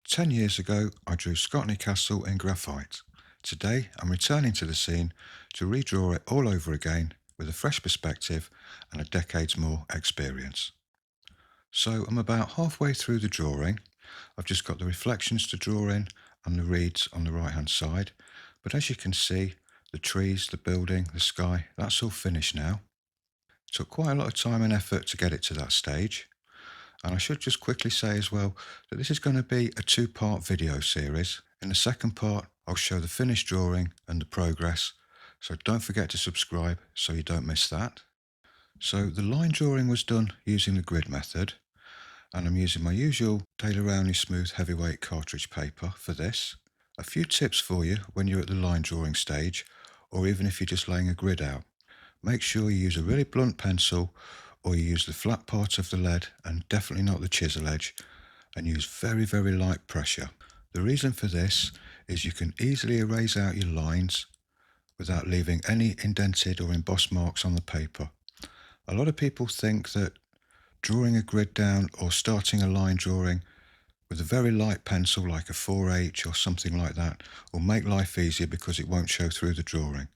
10 years ago, I drew Scotney Castle in graphite. Today, I'm returning to the scene to redraw it all over again with a fresh perspective and a decade's more experience. So I'm about halfway through the drawing. I've just got the reflections to draw in and the reeds on the right hand side. But as you can see, the trees, the building, the sky, that's all finished now. It took quite a lot of time and effort to get it to that stage. And I should just quickly say as well that this is going to be a two-part video series. In the second part, I'll show the finished drawing and the progress. So don't forget to subscribe so you don't miss that. So the line drawing was done using the grid method, and I'm using my usual Daler Rowney Smooth Heavyweight cartridge paper for this. A few tips for you when you're at the line drawing stage, or even if you're just laying a grid out. Make sure you use a really blunt pencil, or you use the flat part of the lead and definitely not the chisel edge, and use very, very light pressure. The reason for this is you can easily erase out your lines without leaving any indented or embossed marks on the paper. A lot of people think that drawing a grid down or starting a line drawing with a very light pencil like a 4H or something like that will make life easier because it won't show through the drawing.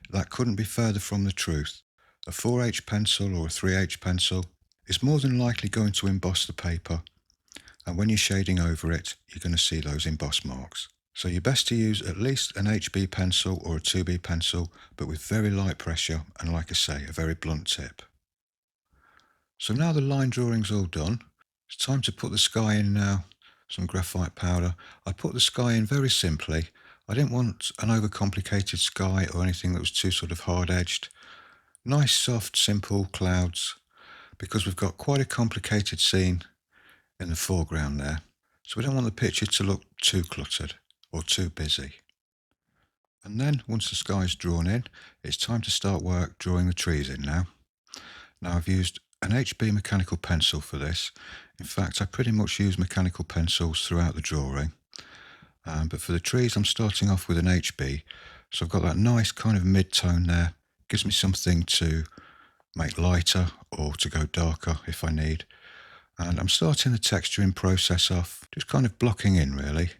That couldn't be further from the truth. A 4H pencil or a 3H pencil is more than likely going to emboss the paper, and when you're shading over it, you're going to see those emboss marks. So you're best to use at least an HB pencil or a 2B pencil, but with very light pressure and, like I say, a very blunt tip. So now the line drawing's all done, it's time to put the sky in now. Some graphite powder. I put the sky in very simply. I didn't want an overcomplicated sky or anything that was too sort of hard-edged. Nice, soft, simple clouds, because we've got quite a complicated scene in the foreground there. So we don't want the picture to look too cluttered or too busy. And then, once the sky's drawn in, it's time to start work drawing the trees in now. Now I've used an HB mechanical pencil for this. In fact, I pretty much use mechanical pencils throughout the drawing. But for the trees, I'm starting off with an HB. So I've got that nice kind of mid-tone there. Gives me something to make lighter or to go darker if I need. And I'm starting the texturing process off, just kind of blocking in really.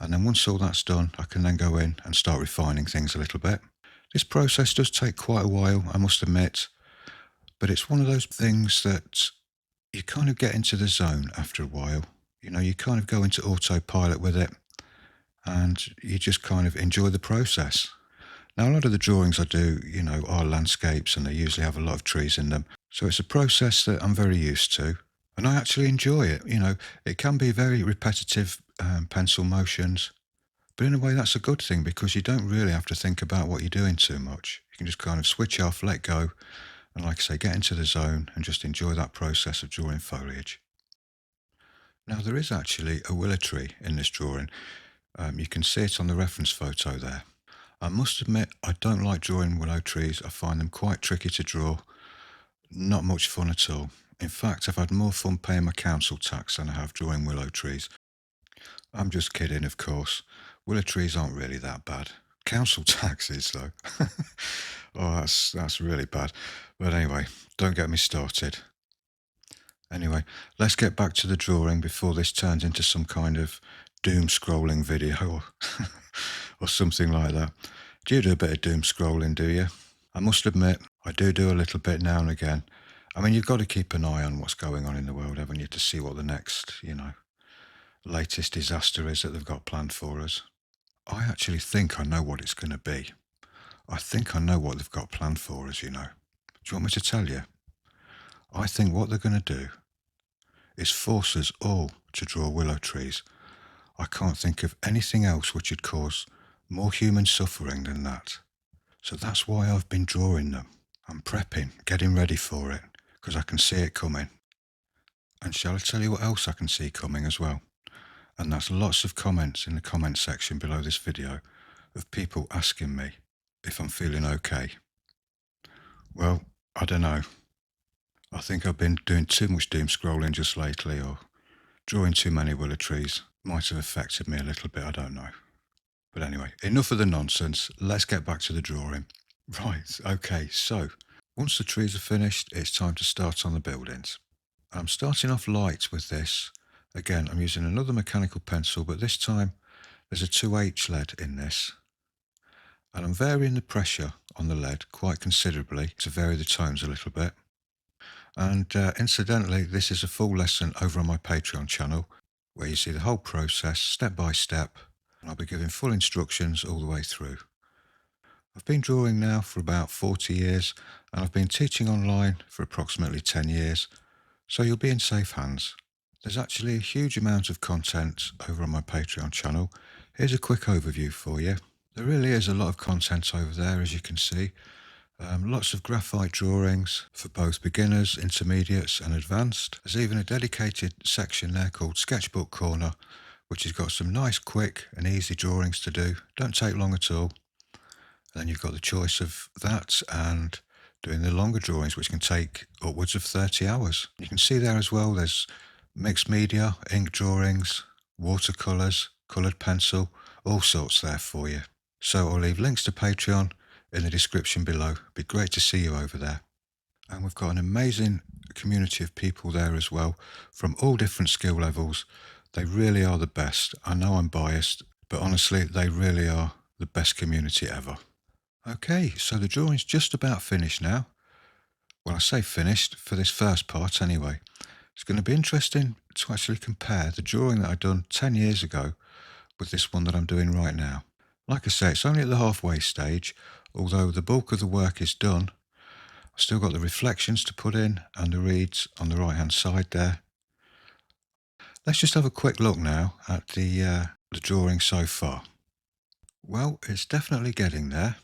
And then once all that's done, I can then go in and start refining things a little bit. This process does take quite a while, I must admit. But it's one of those things that you kind of get into the zone after a while. You know, you kind of go into autopilot with it and you just kind of enjoy the process. Now, a lot of the drawings I do, you know, are landscapes and they usually have a lot of trees in them. So it's a process that I'm very used to and I actually enjoy it. You know, it can be very repetitive pencil motions, but in a way that's a good thing because you don't really have to think about what you're doing too much. You can just kind of switch off, let go, and like I say, get into the zone and just enjoy that process of drawing foliage. Now there is actually a willow tree in this drawing. You can see it on the reference photo there. I must admit I don't like drawing willow trees. I find them quite tricky to draw. Not much fun at all. In fact, I've had more fun paying my council tax than I have drawing willow trees. I'm just kidding, of course. Willow trees aren't really that bad. Council taxes, though. Oh, that's really bad. But anyway, don't get me started. Anyway, let's get back to the drawing before this turns into some kind of doom scrolling video or something like that. Do you do a bit of doom scrolling, do you? I must admit, I do a little bit now and again. I mean, you've got to keep an eye on what's going on in the world, haven't you, to see what the next, latest disaster is that they've got planned for us. I actually think I know what it's going to be. I think I know what they've got planned for us, you know. Do you want me to tell you? I think what they're going to do is force us all to draw willow trees. I can't think of anything else which would cause more human suffering than that. So that's why I've been drawing them. I'm prepping, getting ready for it, because I can see it coming. And shall I tell you what else I can see coming as well? And that's lots of comments in the comment section below this video of people asking me if I'm feeling okay. Well, I don't know. I think I've been doing too much doom scrolling just lately, or drawing too many willow trees might have affected me a little bit, I don't know. But anyway, enough of the nonsense, let's get back to the drawing. Right, okay, so once the trees are finished, it's time to start on the buildings. I'm starting off light with this, Again, I'm using another mechanical pencil, but this time there's a 2H lead in this. And I'm varying the pressure on the lead quite considerably to vary the tones a little bit. And incidentally, this is a full lesson over on my Patreon channel where you see the whole process step by step, and I'll be giving full instructions all the way through. I've been drawing now for about 40 years, and I've been teaching online for approximately 10 years, so you'll be in safe hands. There's actually a huge amount of content over on my Patreon channel. Here's a quick overview for you. There really is a lot of content over there, as you can see. Lots of graphite drawings for both beginners, intermediates and advanced. There's even a dedicated section there called Sketchbook Corner, which has got some nice quick and easy drawings to do. Don't take long at all. Then you've got the choice of that and doing the longer drawings, which can take upwards of 30 hours. You can see there as well, there's mixed media, ink drawings, watercolours, coloured pencil, all sorts there for you. So I'll leave links to Patreon in the description below. It'd be great to see you over there. And we've got an amazing community of people there as well, from all different skill levels. They really are the best. I know I'm biased, but honestly, they really are the best community ever. Okay, so the drawing's just about finished now. Well, I say finished for this first part anyway. It's going to be interesting to actually compare the drawing that I'd done 10 years ago with this one that I'm doing right now. Like I say, it's only at the halfway stage, although the bulk of the work is done. I've still got the reflections to put in and the reeds on the right hand side there. Let's just have a quick look now at the drawing so far. Well, it's definitely getting there.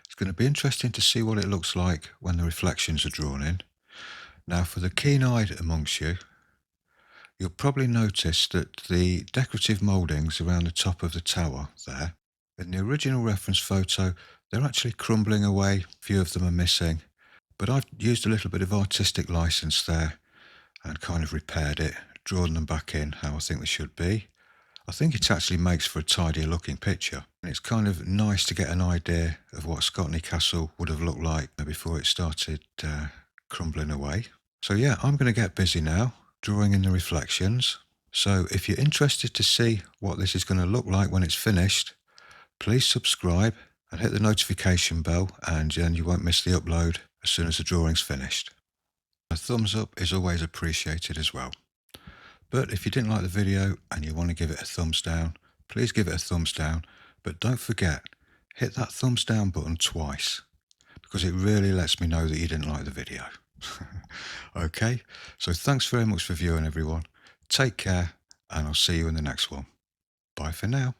It's going to be interesting to see what it looks like when the reflections are drawn in. Now, for the keen-eyed amongst you, you'll probably notice that the decorative mouldings around the top of the tower there, in the original reference photo, they're actually crumbling away. A few of them are missing, but I've used a little bit of artistic license there and kind of repaired it, drawn them back in how I think they should be. I think it actually makes for a tidier looking picture. And it's kind of nice to get an idea of what Scotney Castle would have looked like before it started crumbling away. So yeah, I'm going to get busy now, drawing in the reflections. So if you're interested to see what this is going to look like when it's finished, please subscribe and hit the notification bell, and then you won't miss the upload as soon as the drawing's finished. A thumbs up is always appreciated as well. But if you didn't like the video and you want to give it a thumbs down, please give it a thumbs down. But don't forget, hit that thumbs down button twice, because it really lets me know that you didn't like the video. Okay, so thanks very much for viewing, everyone. Take care, and I'll see you in the next one. Bye for now.